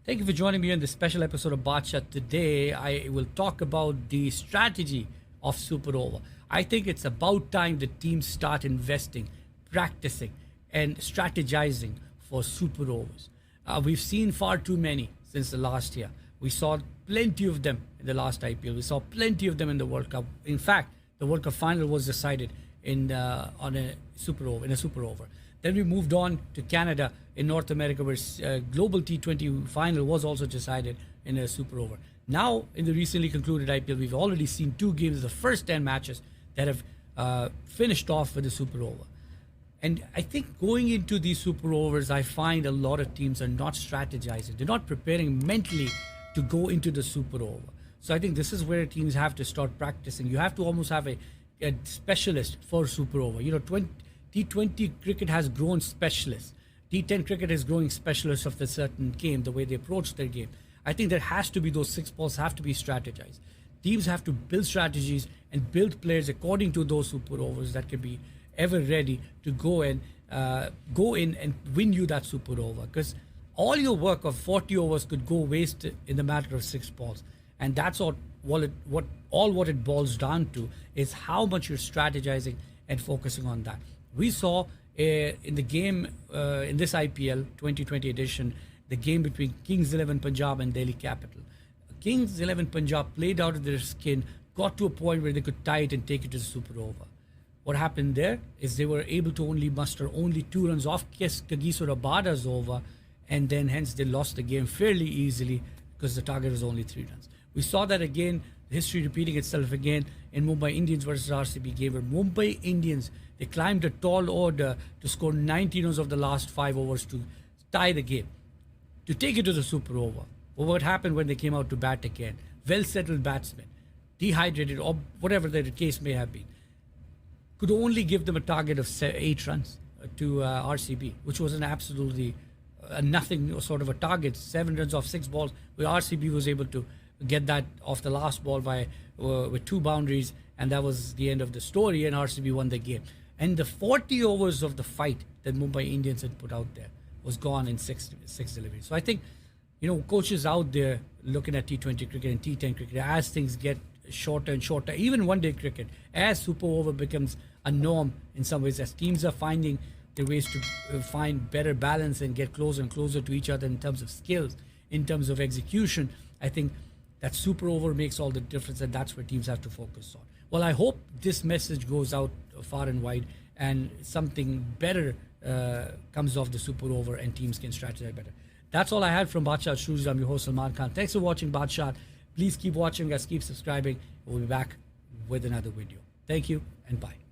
Thank you for joining me on this special episode of BaatShaat. Today, I will talk about the strategy of Super Over. I think it's about time the teams start investing, practicing, and strategizing for Super Overs. We've seen far too many since the last year. We saw plenty of them in the last IPL. We saw plenty of them in the World Cup. In fact, the World Cup final was decided in a Super Over. Then we moved on to Canada in North America, where global T20 final was also decided in a Super Over. Now, in the recently concluded IPL, we've already seen two games, the first 10 matches that have finished off with a Super Over. And I think going into these Super Overs, I find a lot of teams are not strategizing. They're not preparing mentally to go into the Super Over. So I think this is where teams have to start practicing. You have to almost have a specialist for Super Over. T20 cricket has grown specialists. T10 cricket is growing specialists of the certain game, the way they approach their game. I think there has to be those six balls have to be strategized. Teams have to build strategies and build players according to those Super Overs that can be ever ready to go in and win you that Super Over. Because all your work of 40 overs could go waste in the matter of six balls. And that's what it boils down to is how much you're strategizing and focusing on that. We saw in the game in this IPL 2020 edition, the game between Kings 11 Punjab and Delhi Capital. Kings 11 Punjab played out of their skin, got to a point where they could tie it and take it to the Super Over. What happened there is they were able to only muster 2 runs off Kagiso Rabada's over, and then hence they lost the game fairly easily because the target was only 3 runs. We saw that again, history repeating itself again in Mumbai Indians versus RCB game, where Mumbai Indians, they climbed a tall order to score 19 runs of the last 5 overs to tie the game, to take it to the Super Over. But what happened when they came out to bat again? Well-settled batsmen, dehydrated or whatever the case may have been, could only give them a target of 8 runs to RCB, which was an absolutely nothing sort of a target. 7 runs off 6 balls, where RCB was able to get that off the last ball with 2 boundaries, and that was the end of the story, and RCB won the game. And the 40 overs of the fight that Mumbai Indians had put out there was gone in six deliveries. So I think, coaches out there looking at T20 cricket and T10 cricket, as things get shorter and shorter, even one-day cricket, as Super Over becomes a norm in some ways, as teams are finding their ways to find better balance and get closer and closer to each other in terms of skills, in terms of execution, I think that Super Over makes all the difference, and that's where teams have to focus on. Well, I hope this message goes out far and wide and something better comes off the Super Over and teams can strategize better. That's all I had from BaatShaat Studios. I'm your host, Salman Khan. Thanks for watching BaatShaat. Please keep watching us, keep subscribing. We'll be back with another video. Thank you and bye.